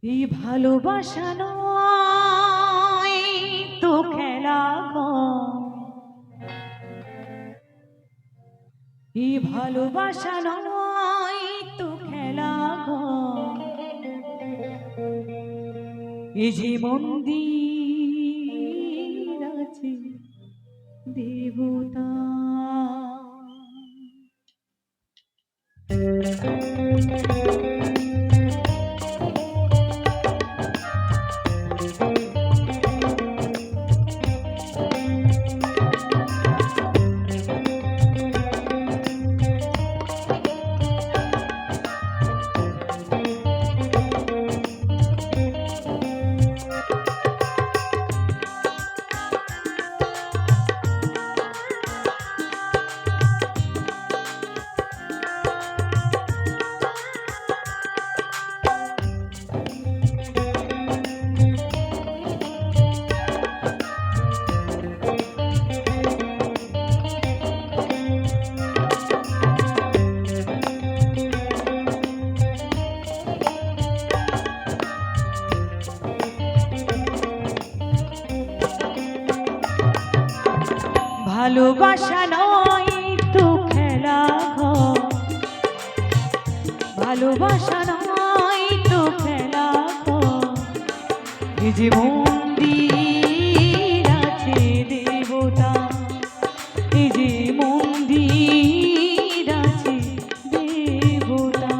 এই ভালোবাসা নয় তো খেলা ঘর, এই ভালোবাসা নয় তো খেলা ঘর, এই যে মন্দির আছে দেবতা। ভালোবাসা নয় তো খেলা ঘর, ভালোবাসা নয় তো খেলা ঘর, এই যে মন্দির আছে দেবতা, এই যে মন্দির আছে দেবতা।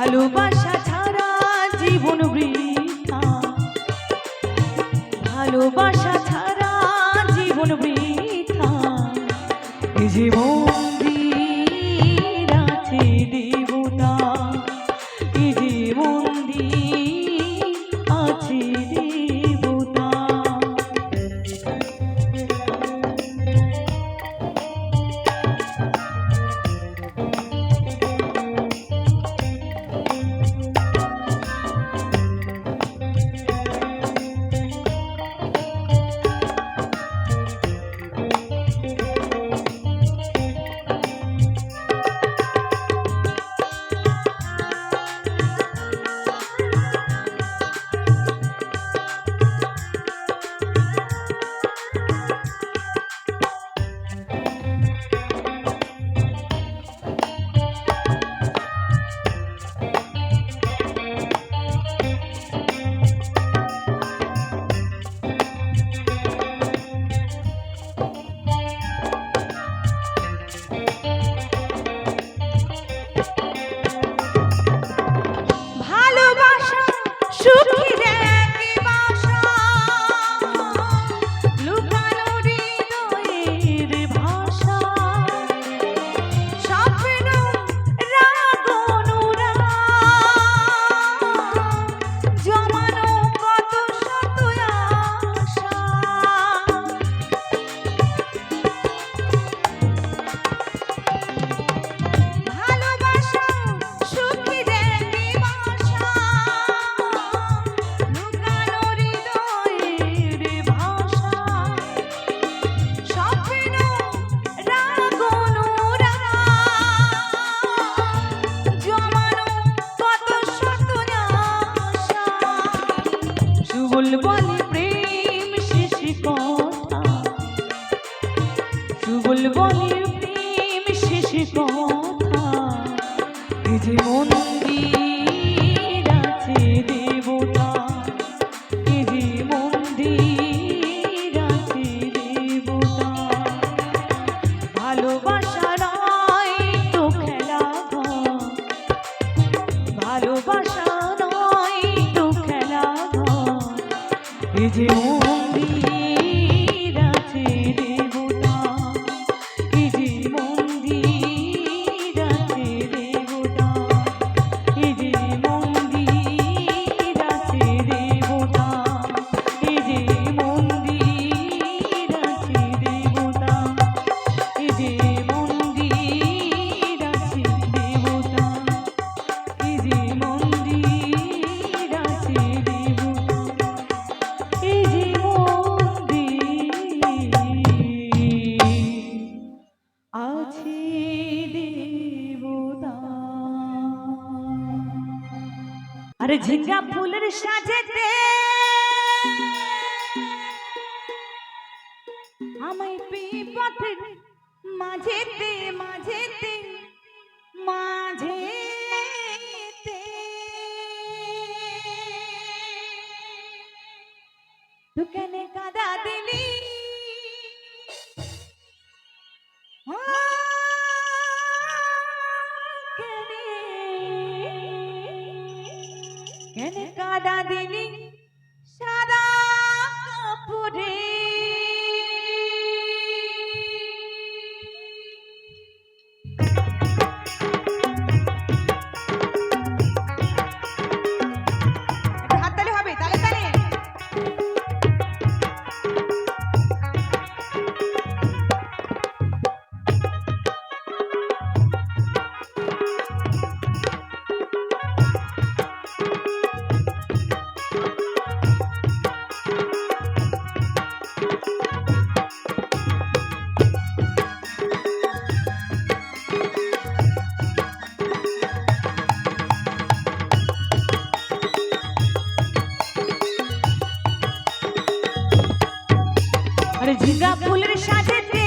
ভালোবাসা ছাড়া জীবন বৃথা, ভালোবাসা ছাড়া জীবন বৃথা, এই যে মন্দির আছে দেবতা, এই যে মন্দির আছে দেবতা। যুগল বলে প্রেম শেষ কথা, যুগল বলে প্রেম শেষ কথা। এই যে মন্দির আছে দেবতা, এই যে মন্দির আছে দেবতা। ভালোবাসা নয় তো খেলা ঘর, ভালোবাসা নয় তো খেলা ঘর। এই যে মন্দির আছে দেবতা, এই যে মন্দির আছে দেবতা, এই যে মন্দির আছে দেবতা, এই যে মন্দির আছে দেবতা, এই যে মন্দির আছে দেবতা, এই যে মন্দির আছে দেবতা, এই যে মন্দির আছে দেবতা। আরে ঝিঙ্গা ফুলের সাজেতে আমায় বিপথের মাঝেতে মাঝেতে মাঝেতে তু কেন কাদা দিলি, কেন কাদা দিলি সাদা কাপড়ে। হাততালি হবে, তালে তালে। আরে ঝিঙ্গা ফুলের সাজেতে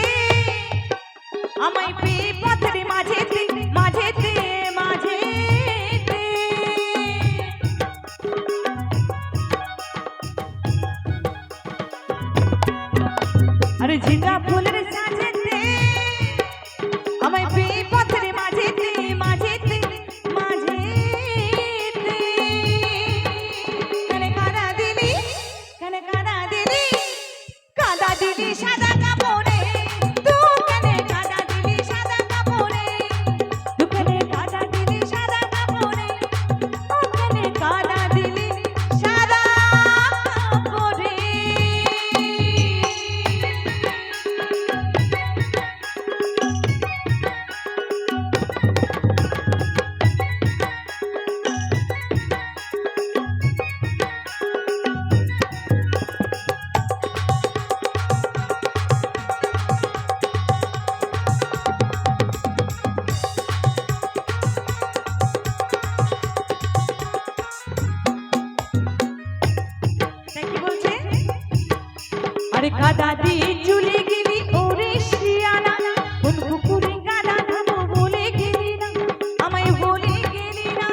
আমায় বিপথের মাঝেতে মাঝেতে মাঝেতে আরে ঝিঙ্গা ফুলের সাজেতে আমায় বিপথের মাঝেতে মাঝেতে মাঝেতে কেন কাদা দিলি, কেন কাদা দিলি, কাদা দিলি সাদা কাপড়ে। তু কেন কাদা দিলি সাদা কাপড়ে, তু কেন কাদা দিলি সাদা কাপড়ে, তু কেন কাদা দিলি সাদা কাপড়ে। আরে কাদা দিয়ে চলে গেলি ওরে শিয়ানা, কোন পুকুরে কাদা খাবো বলে গেলি না, আমায় বলে গেলি না।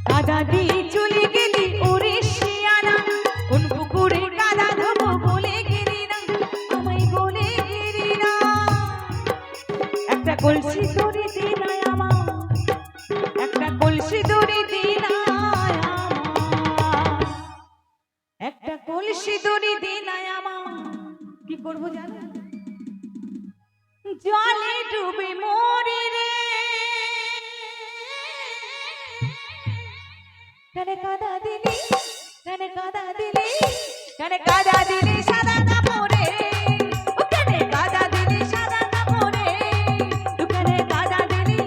কাদা দিয়ে চলে গেলি ওরে শিয়ানা, কোন পুকুরে কাদা খাবো বলে গেলি না, আমায় বলে গেলি না। একটা কলসি দড়ি দে না আমার, একটা কলসি দড়ি দি না আমার, একটা কলসি দড়ি দি না আমার। কি করবো জানো, জলে ডুবে মরি রে। কেন কাদা দিলি, কেন কাদা দিলি, কেন কাদা দিলি সাদা কাপড়ে, ও কেন কাদা দিলি সাদা কাপড়ে, তু কেন কাদা দিলি,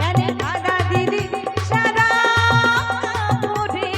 কেন কাদা দিলি সাদা কাপড়ে।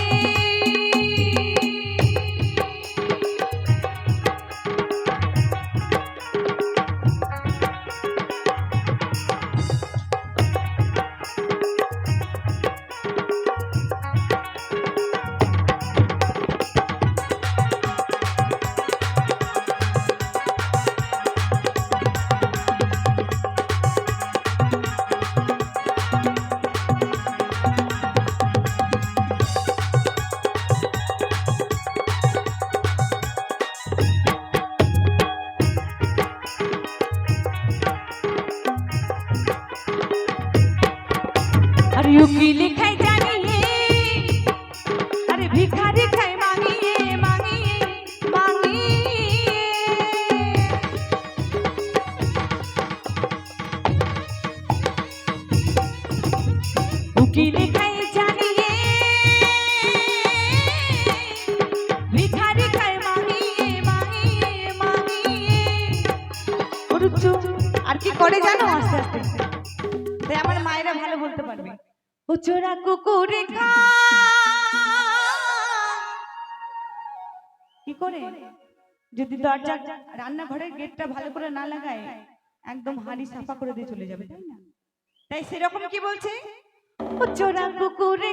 আর উকিলে খাই জানিয়ে আরে ভিখারি খাই মাগিয়ে মাগিয়ে মাগিয়ে উকিলে খাই জানিয়ে ভিখারি খাই মাগিয়ে মাগিয়ে মাগিয়ে আর কি করে জানো আস্তে আস্তে তাই আমার মায়েরা ভালো বলতে পারবে ও চোরা কুকুরে কি করে যদি দরজা রান্নাঘরের গেটটা ভালো করে না লাগায় একদম হাড়ি সাফা করে দিয়ে চলে যাবে তাই না তাই সেরকম কি বলছে ও চোরা কুকুরে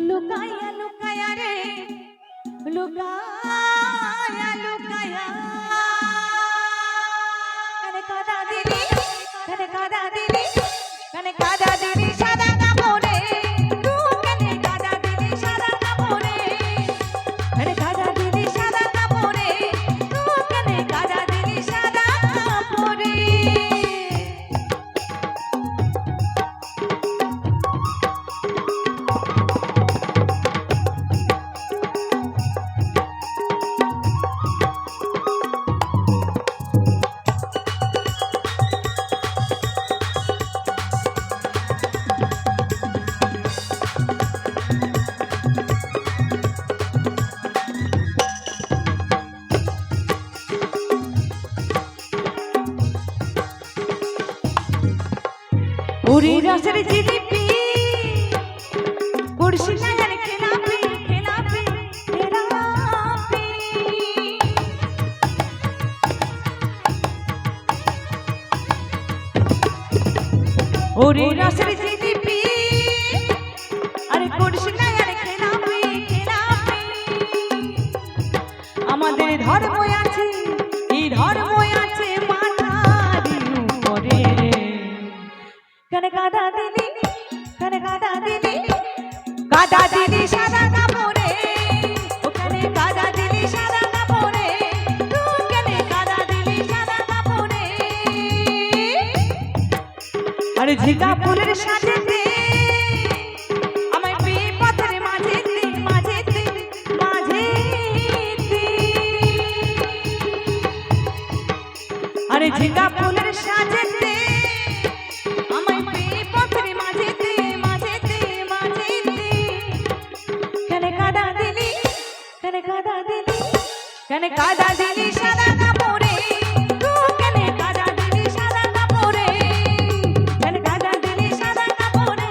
লুকায়া লুকায়া রে লুকায়া লুকায়া কাদা দিলি কানে কাদা দিলি সাদা কাপড়ে তুই কানে কাদা দিলি সাদা কাপড়ে কানে কাদা দিলি সাদা কাপড়ে তুই কানে কাদা দিলি সাদা কাপড়ে পুরি রসের জিলিপি কুরসি নাগার খেলাপি খেলাপি খেলাপি পুরি রসের জিলিপি আরে কুরসি নাগার খেলাপি খেলাপি আমাদের ধর্ম আছে এই ধর্ম আছে মাথার উপরে কানে কাদা দিলি কাদা দিলি সাদা কাপড়ে ওখানে কাদা দিলি সাদা কাপড়ে তুই কানে কাদা দিলি সাদা কাপড়ে আরে ঝিকা ফুলের সাজেতে আমায় বিপদের মাঝেতে মাঝেতে মাঝেতে আরে ঝিকা ফুলের সাজেতে কানে কাদা দিলি সাদা কাপড়ে তুই কানে কাদা দিলি সাদা কাপড়ে কানে কাদা দিলি সাদা কাপড়ে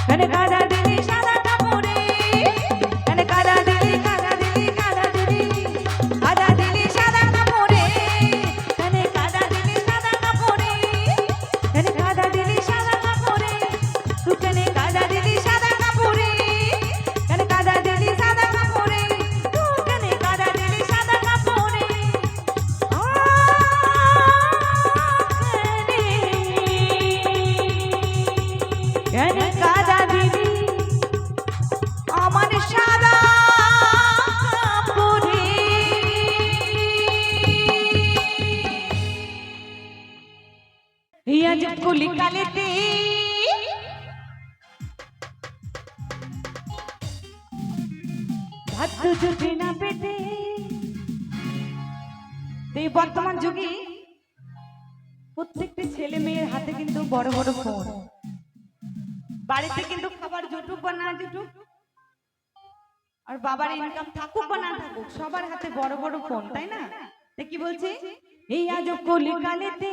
কানে কাদা দিলি সাদা কাপড়ে কানে কাদা দিলি কাদা দিলি কাদা দিলি কাদা দিলি সাদা কাপড়ে কানে কাদা দিলি সাদা কাপড়ে কানে কাদা দিলি সাদা কাপড়ে তুই কানে কাদা দিলি সাদা কাপড়ে কানে কাদা দিলি সাদা কাপড়ে তুই কানে কাদা দিলি সাদা কাপড়ে কানে কাদা দিলি আমার সাদা কাপড়ে আজ কলিকালেতে ভাত জুটে না পেটে এই বর্তমান যুগে প্রত্যেকটি ছেলে মেয়ের হাতে কিন্তু বড় বড় ফোন বাড়িতে কিন্তু খাবার জুটুক বা না জুটুক আর বাবার ইনকাম থাকুক বা না থাকুক সবার হাতে বড় বড় ফোন তাই না কি বলছে এই আজ কলিকালেতে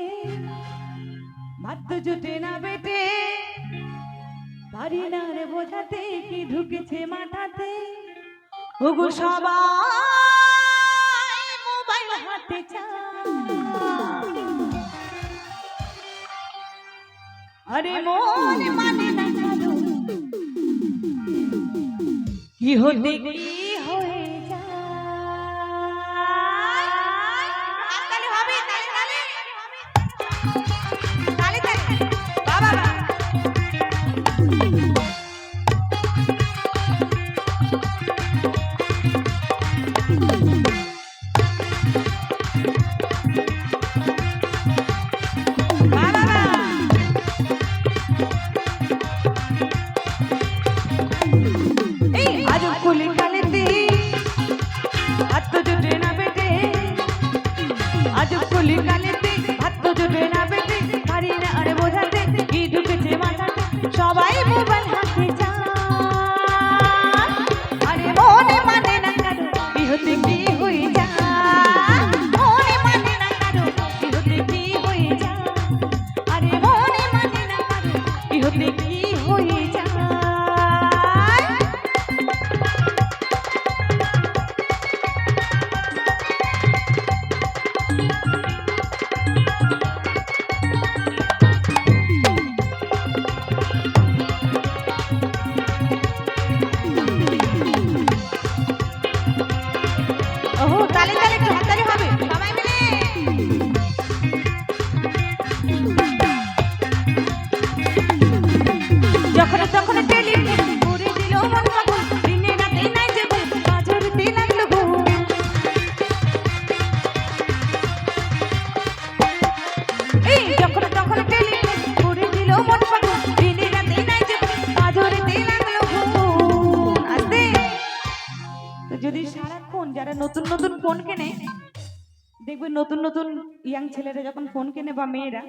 ভাত জুটে না পেটে পারি না রে বোঝাতে কি ঢুকেছে মাথাতে ওগো সবাই মোবাইল হাতে চায় আরে মন মানে না কি হতে কি হয়ে যায় তালে হবে তালে তালে তালে বাবা ইহতে কি হয়ে যায়। ওহো, তালে তালে একটু হাততালি হবে সবাই মিলে। যখন তখন টেলিফোন করে দিল মন পাগল, দিনে রাতে নাই যে ঘুম, বাজরতে লাগলো ঘুম। এই যখন তখন টেলিফোন করে দিল মন পাগল, দিনে রাতে নাই যে ঘুম, বাজরতে লাগলো ঘুম। আস্তে। তো যদি সারাক্ষণ যারা নতুন নতুন ফোন কেনে, দেখবে নতুন নতুন ইয়াং ছেলেরা যখন ফোন কেনে বা মেয়েরা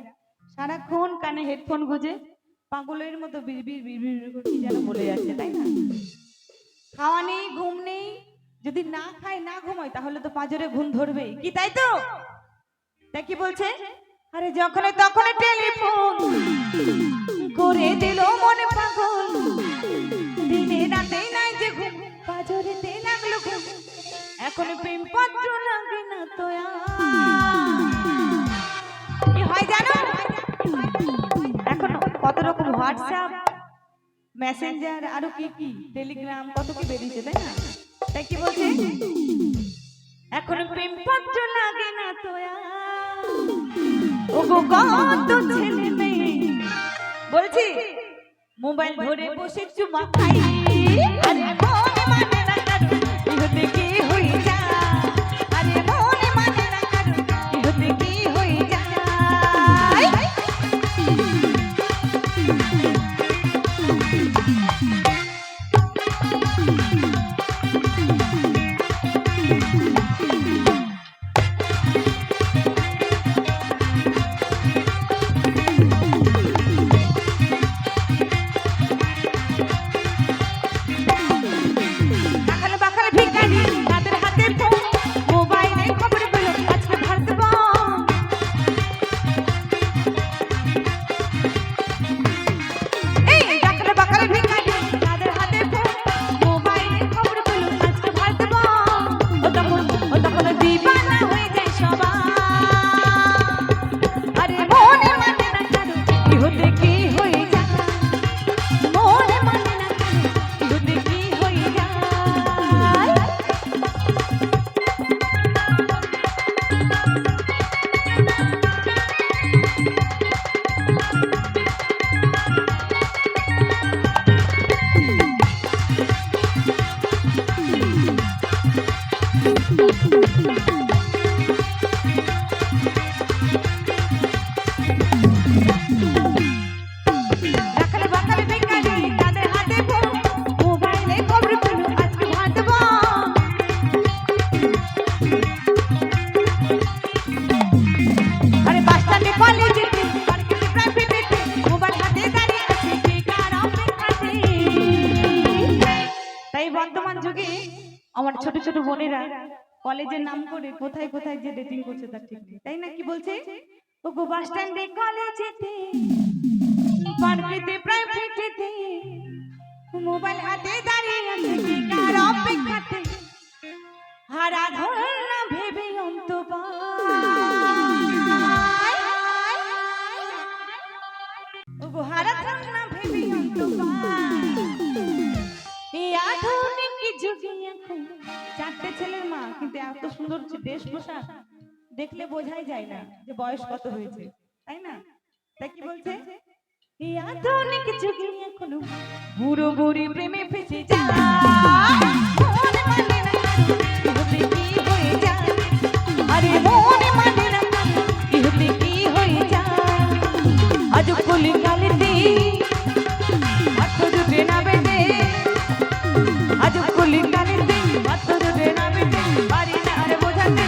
সারাক্ষণ কানে হেডফোন গুঁজে পাগলের মতো বিড়বিড় বিড়বিড় করে কি যেন বলে যাচ্ছে, তাই না? খাওয়া নেই, ঘুম নেই, যদি না খায় না ঘুমায় তাহলে তো পাঁজরে ঘুম ধরবেই কি, তাই তো? তাই কি বলছে, আরে যখন তখন টেলিফোন করে দিল মনে পাগল, দিনে রাতে নাই যে ঘুম, পাঁজরেতে লাগলো ঘুম। এখন প্রেম পত্র লাগে না তো কি হয় জানো, এখন কত রকম হোয়াটসঅ্যাপ, মেসেঞ্জার, আরো কি কি টেলিগ্রাম, কত কি বেরিয়েছে, তাই না? তাই কি বলছে, এখন প্রেম পত্র লাগে না তো ও গো কত ছেলে মেয়ে বলছি মোবাইল ধরে বসে চুমা খাই, আরে মনে মানে না কারো ইহতে কি হয়ে যায়, আরে মনে মানে না কারো ইহতে কি হয়ে যায়। আমার ছোট ছোট বোনেরা কলেজের নাম করে কোথায় কোথায় যে ডেটিং করছে তার ঠিক নেই, তাই না? কি বলছে, ও গো বাস স্ট্যান্ডে, কলেজেতে, পার্কেতে, প্রাইভেটেতে, মোবাইল হাতে দাঁড়িয়ে আছে কি কার অপেক্ষাতে, হারা ধর না ভেবে অন্তপায়, ও গো হারা ধর না ভেবে অন্তপায়। এই আধুনিক যুগে এখন চারটে ছেলের মা, কিন্তু এত সুন্দর দেশ পোশাক দেখলে বোঝাই যায় না যে বয়স কত হয়েছে, তাই না? তাই কি বলছে, এই আধুনিক যুগে এখন বুড়ো বুড়ি প্রেমে ফেসে যায়, মনে মানে না ইহতে কি হয়ে যায়, আরে মনে মানে না ইহতে কি হয়ে যায়। আজ কলি কালিতে হাত জুটে না বেঁধে, আজ কলি কালিতে হাত জুটে না বেঁধে, পারি না আর বোঝাতে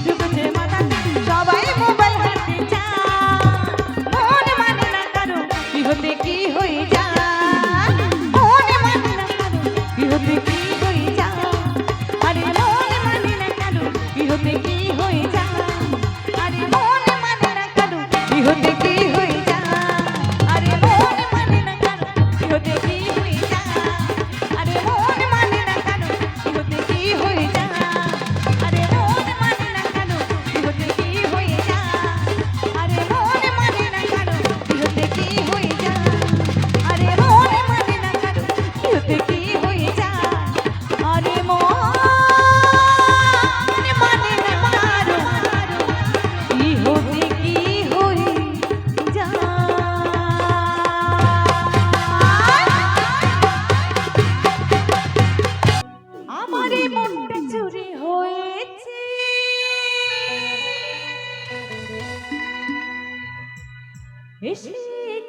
ঢুকেছে মাথাতে, সবাই মোবাইল হাতে চায়, মনে মানে না কারো ইহতে কি হয়ে যায়, মনে মানে না কারো ইহতে কি হয়ে যায়, আরে মনে মানে না কারো ইহতে কি হয়ে যায়, আরে মনে মানে না কারো ইহতে কি হয়ে যায়, আরে এসে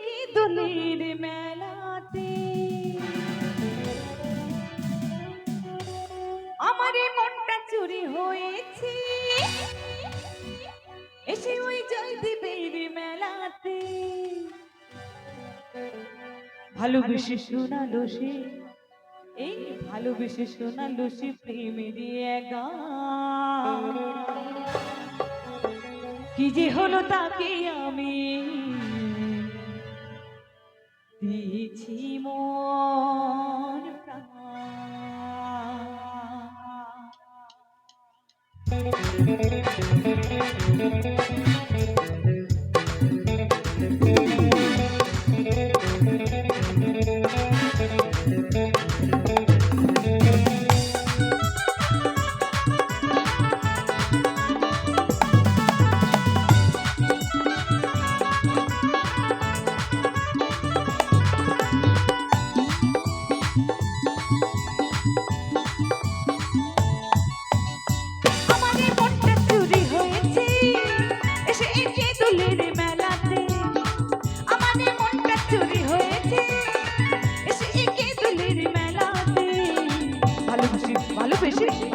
কি দোলের মেলাতে আমার এই মনটা চুরি হয়েছে এসে ওই জয়দেবের মেলাতে ভালোবেসে শোনালো সে এই ভালোবেসে শোনালো সে প্রেমের গান কি যে হলো তাকে আমি দিয়েছি মন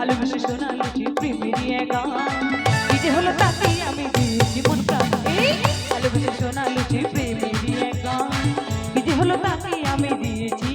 ভালোবেসে শোনালো সে প্রেমের গান কি যে হলো তাকে আমি দিয়েছি মন প্রাণ ভালোবেসে শোনালো সে প্রেমের গান কি যে হলো তাকে আমি দিয়েছি মন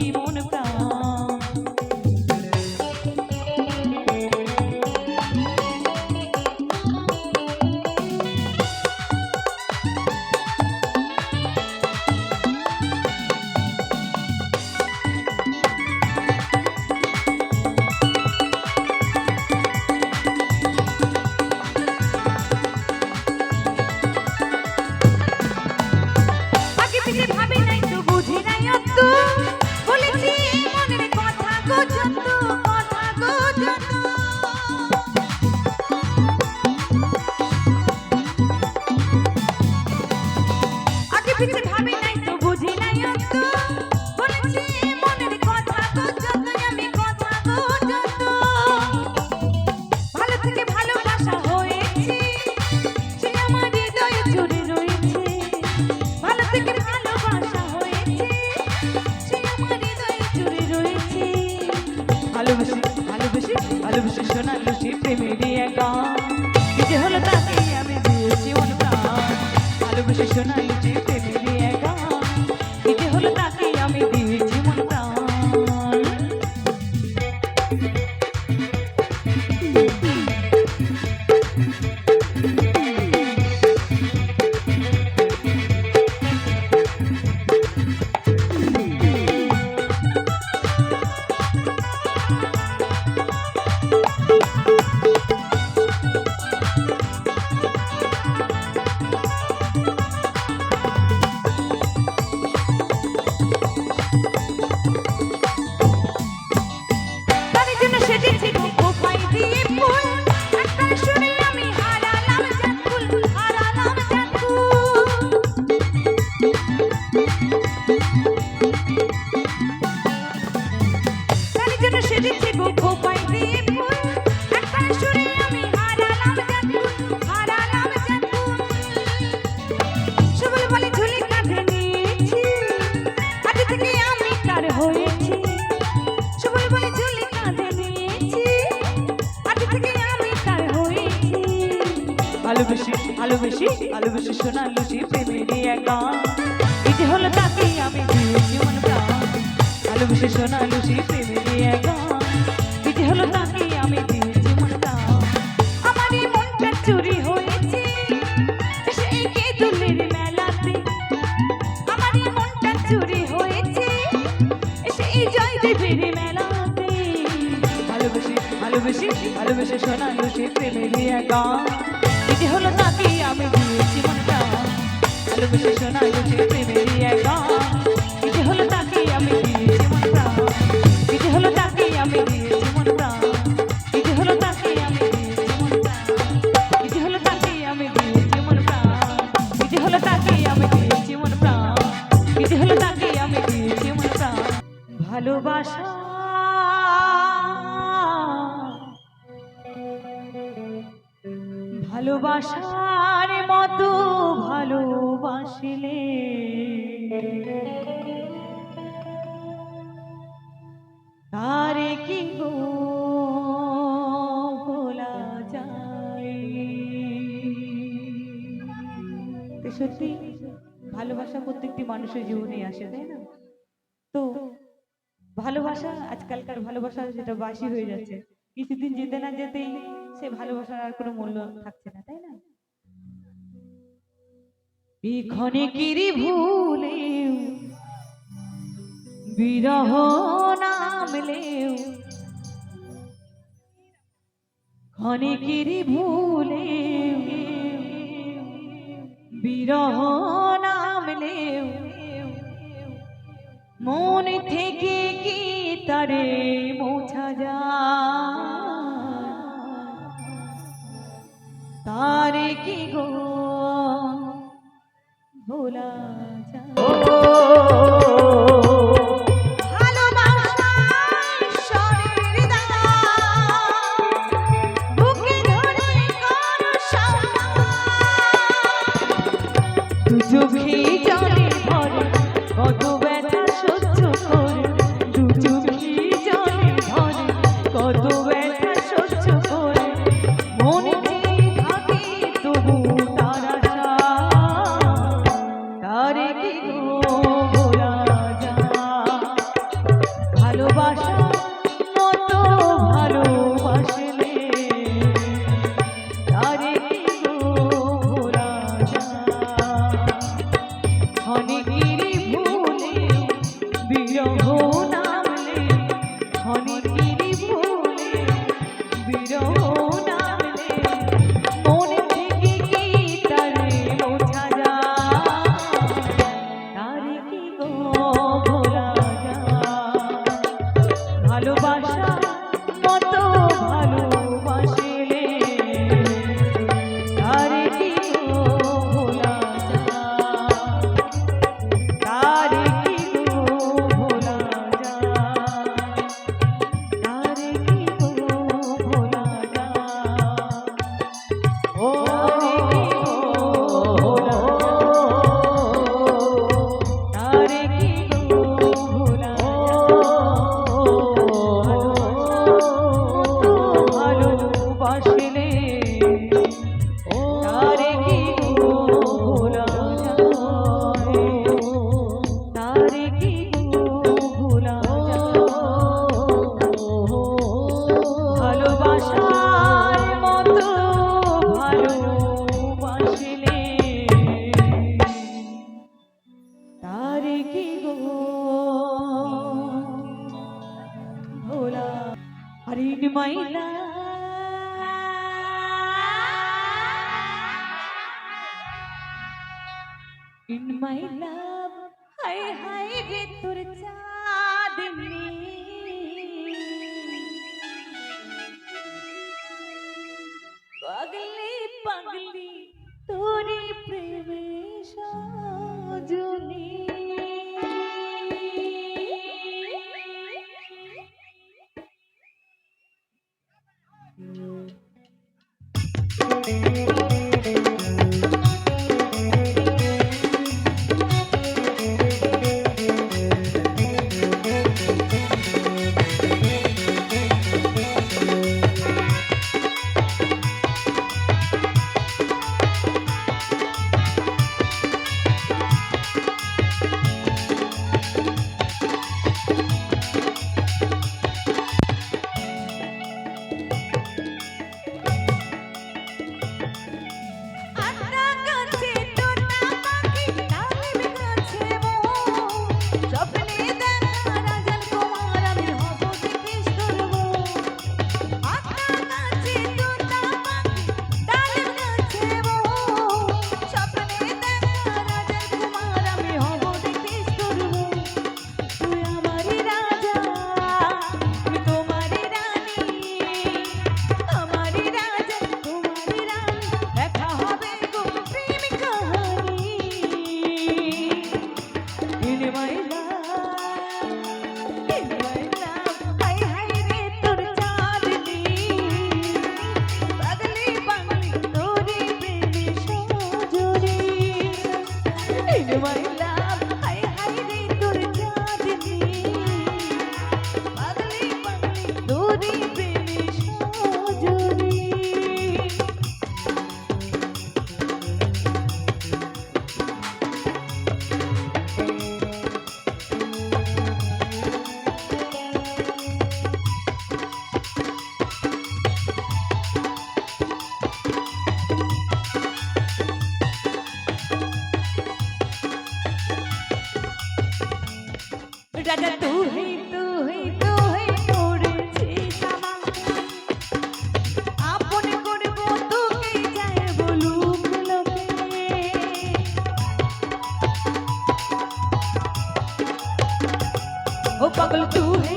প্রাণ ভালোবেসে শোনালো সে প্রেমের গান কি যে হলো তাকে আমি দিয়েছি মন প্রাণ ভালোবেসে শোনালো সে প্রেমের গান কি যে হলো তাকে আমি দিয়েছি মন প্রাণ ভালোবেসে শোনালো সে প্রেমের গান এই যে হলো তাকে আমি দিয়েছি মন প্রাণ ভালোবেসে শোনালো সে প্রেমের গান এই যে হলো তাকে আমি দিয়েছি মন প্রাণ আমার এই মনটা চুরি হয়েছে সেই কে দোলের মেলাতে আমার এই মনটা চুরি হয়েছে সেই জয়দেবের মেলাতে ভালোবেসে শোনালো সে প্রেমের গান এই যে হলো তাকে আমি দিয়েছি মন প্রাণ ভালোবেসে শোনালো সে প্রেমের গান এই যে হলো তাকে আমি দিয়েছি মন প্রাণ এই যে হলো তাকে আমি দিয়েছি মন প্রাণ এই যে হলো তাকে আমি দিয়েছি মন প্রাণ এই যে হলো তাকে আমি দিয়েছি মন প্রাণ এই যে হলো তাকে আমি দিয়েছি মন প্রাণ এই যে হলো তাকে আমি দিয়েছি মন প্রাণ ভালোবাসা ভালোবাসার মতো ভালোবাসলে তারে কি গো ভোলা যায়? তো সত্যি ভালোবাসা প্রত্যেকটি মানুষের জীবনে আসে, তাই না? তো ভালোবাসা আজকালকার ভালোবাসা যেটা বাসি হয়ে যাচ্ছে, কিছুদিন যেতে না যেতেই সে ভালোবাসার আর কোনো মূল্য থাকছে না, তাই না? বিক্ষণে কিরি ভুলেও বিরহ নামলেও, ক্ষণে কিরি ভুলেও বিরহ নামলেও, মন থেকে কি তারে মোছা যায়? তারে কি গো ভোলা যায়? চোখে জলে ভরে কত ব্যথা সহ্য করে, দু চোখে জলে ভরে কত ব্যথা সহ্য করে, মনে থাকে তবু তার আশা, তারে কি গো ভোলা যায়? ভালোবাসা মতো ভালোবাসলে তারে কি গো ভোলা যায়? অনেকেরই ভুলে বিরহ নামলে, অনেকেরই ভুলে বিরহ নামলে, মনে থেকে কি তারে মোছা যায়? তারে কি গো ভোলা যায়? ভালোবাসা মতো ভালোবাসলে তারে কি গো ভোলা যায়? তারে কি গো ভোলা যায়? তারে কি গো ভোলা যায়? ও তারে কি গো ভোলা যায়? ভালোবাসলে তারে কি গো ভোলা যায়? তারে কি গো ভোলা যায়? ভালোবাসার মতো ভালোবাসলে তারে কি গো ভোলা? আর ইন মাইলা in my love, হায় হায় রে তোর চাঁদনি, পাগলি পাগলি তোরে প্রেমে সজনী। রাজা তুই করেছিস আমাকে আপন করব তোকে যায় বলুক লোকে ও পাগল তুই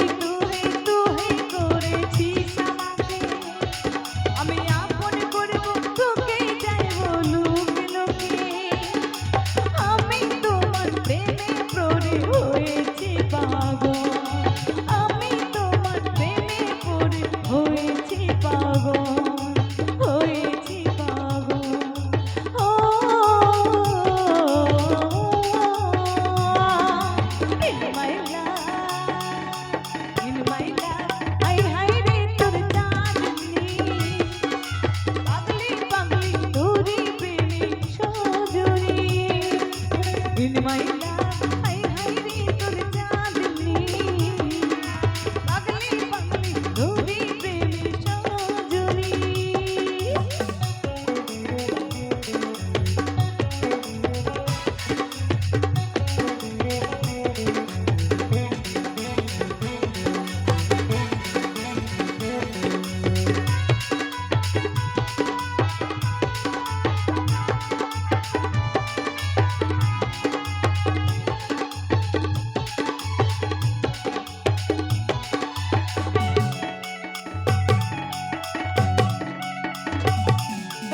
করেছিস আমাকে আমি আপন করব তোকে যায় বলুক লোকে আমি তোমার প্রেমে পড়ে হয়েছি পাগল আমি তোমার প্রেমে পড়ে হয়েছি পাগল ও in my love high high রে তোর চাঁদনি পাগলি পাগলি তোরি প্রেমে Sajani in my love high high রে তোর চাঁদনি পাগলি পাগলি তোরি প্রেমে সজনী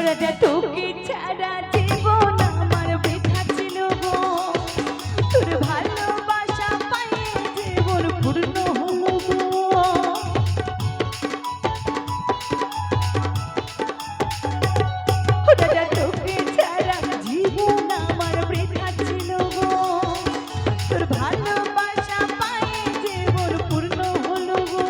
রাজা তোকে ছাড়া জীবন আমার বৃথা ছিল গো তোর ভালোবাসা পায়ে জীবন পূর্ণ হলো গো রাজা তোকে ছাড়া জীবন আমার বৃথা ছিল গো তোর ভালোবাসা পায়ে জীবন পূর্ণ হলো গো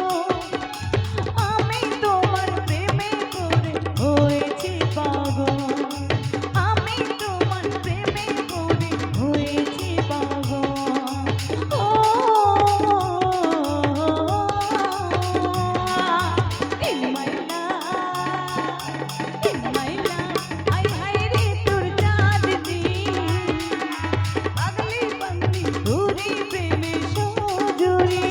আমি তোমার প্রেমে পড়ে হয়েছি পাগল আমি তোমার প্রেমে পড়ে হয়েছি পাগল ও in my love high high রে তোর চাঁদনি পাগলি পাগলি তোরি প্রেমে Sajani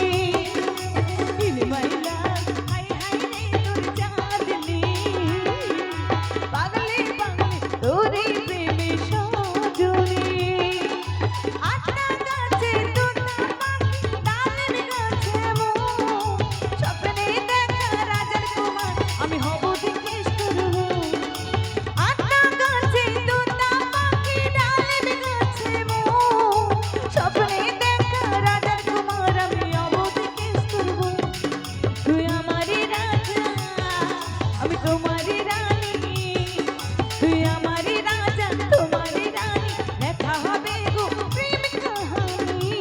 in my love high high রে তোর চাঁদনি পাগলি পাগলি তোরি প্রেমে সজনী আত্মা গাছে তোতা পাখি ডালের গাছে মোর স্বপ্নে দেখা রাজার কুমার আমি হব জিজ্ঞেস করব আত্মা গাছে তোতা পাখি ডালের গাছে মোর স্বপ্নে দেখা রাজার কুমার আমি হব জিজ্ঞেস করব তুই আমারই রাজা আমি তোমারই রানী তুই আমারই রাজা তোমারই রানী লেখা হবে গো প্রেম কাহিনী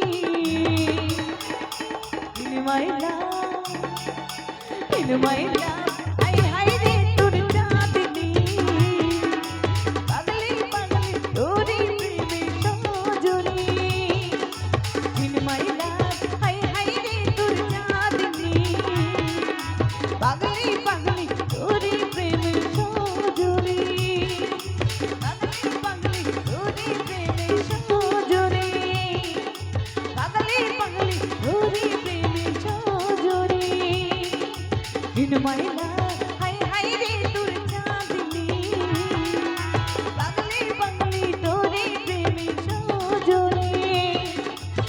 in my love high high রে তোর চাঁদনি পাগলি পাগলি তোরি প্রেমে Sajani in my love high high রে তোর চাঁদনি পাগলি পাগলি তোরি প্রেমে সজনী পাগলি পাগলি তোরি প্রেমে সজনী পাগলি পাগলি তোরি প্রেমে Sajani in my love high high রে তোর চাঁদনি পাগলি পাগলি তোরি প্রেমে সজনী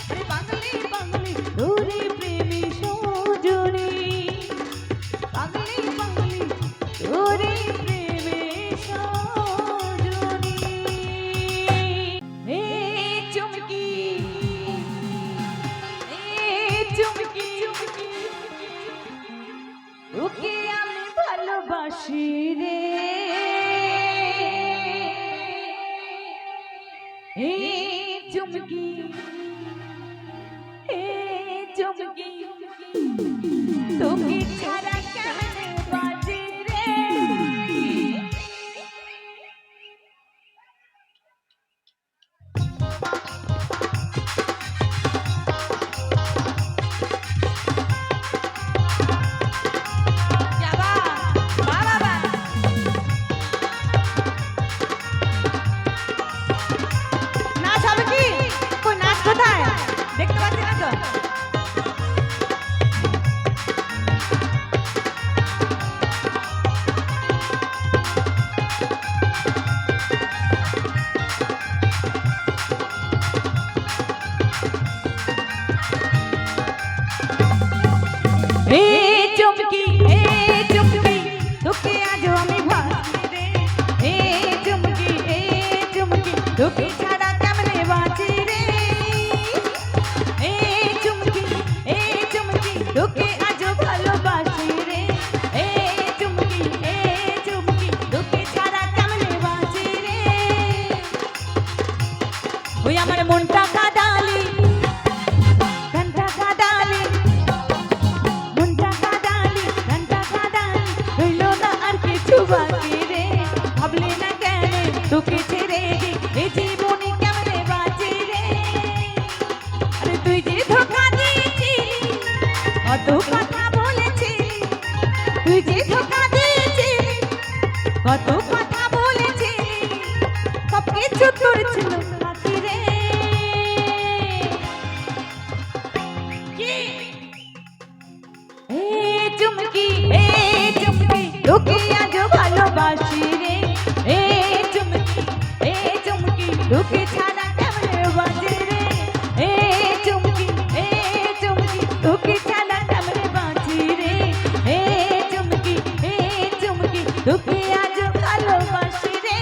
আরে পাগলি পাগলি তোরি প্রেমে সজনী পাগলি পাগলি তোরি প্রেমে সজনী হে চুমকি তোকে আমি ভালোবাসি রে হে চুমকি তোকে ছাড়া কেমনে বাঁচি রে দেখতে পাচ্ছি না তো তুই যে ধোকা দিয়েছিলি কত কথা বলেছিলি তুই যে ধোকা দিয়েছিলি কত কথা বলেছিলি সব কিছু তোর ছিল বাকি রে চুমকি তোকে আজ ভালোবাসি রে চুমকি তোকে ছাড়া কেমনে বাজে রে চুমকি তোকে ছাড়া কেমনে বাঁচি রে চুমকি তোকে আজ ভালোবাসি রে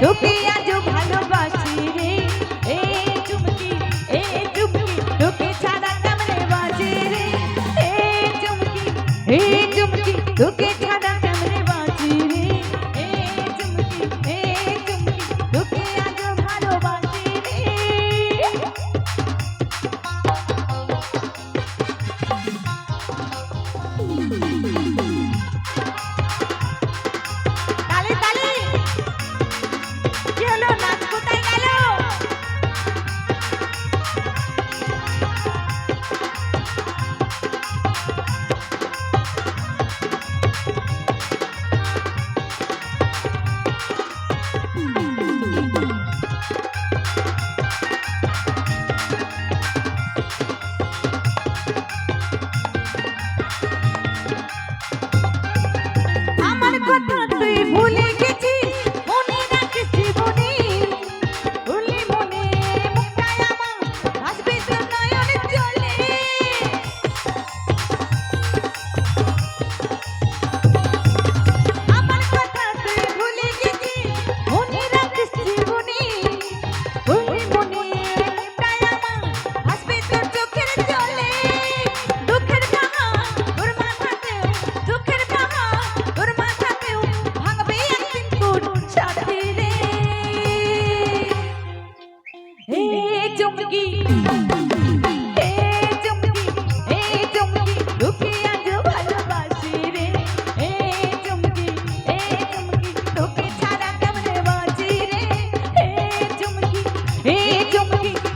তোকে আজ ভালোবাসি রে চুমকি তোকে ছাড়া কেমনে বাজে রে চুমকি তোকে ছাড়া কেমনে বাঁচি রে চুমকি তোকে আজ ভালোবাসি রে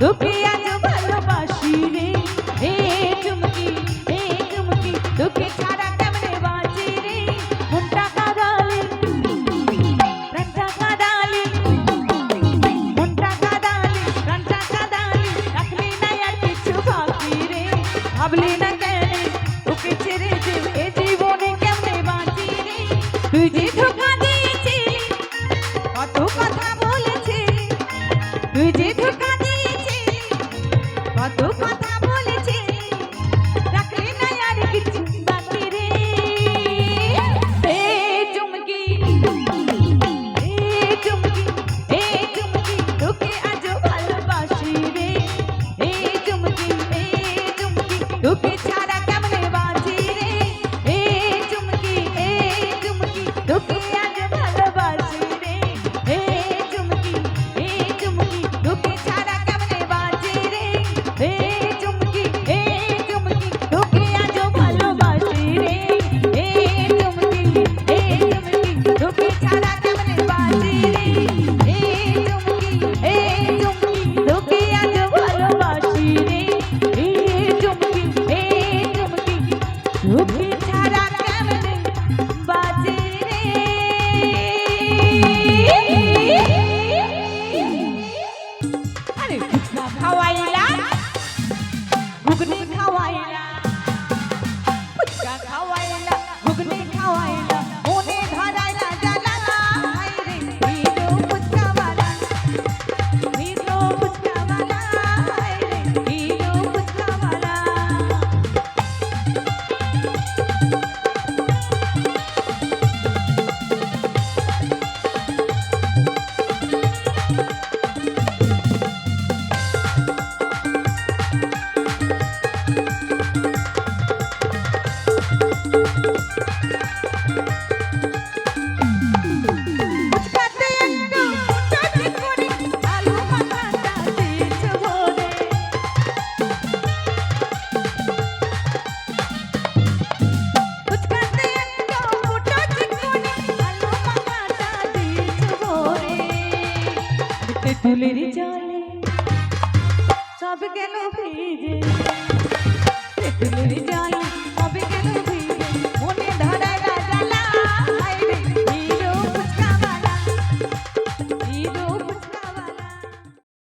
তোকে আজ ভালোবাসি রে চুমকি তোকে ছাড়া কেমনে বাঁচি রে মনটা কাঁদালে প্রাণটা কাঁদালে রাখলি না আর কিছু বাকি রে ভাবলি না কেন তোকে ছেড়ে যে এ জীবনে কেমনে বাঁচি রে তুই যে ধোকা দিয়েছিলি কত কথা বলেছিলি তুই যে ধোকা কত কথা বলেছিলি রাখলি না আর কিছু বাকি রে চুমকি তোকে আজ ভালোবাসি রে চুমকি তোকে ছাড়া কেমনে বাঁচি রে চুমকি তোকে আজ ভালোবাসি রে চুমকি তোকে ছাড়া কেমনে বাঁচি রে চুমকি তোকে আজ ভালোবাসি রে চুমকি তোকে ছাড়া কেমনে বাঁচি রে চুমকি তোকে আজ ভালোবাসি রে চুমকি তোকে ছাড়া কেমনে বাঁচি রে তেঁতুলের জলে সব গেল ভিজে তেঁতুলের জলে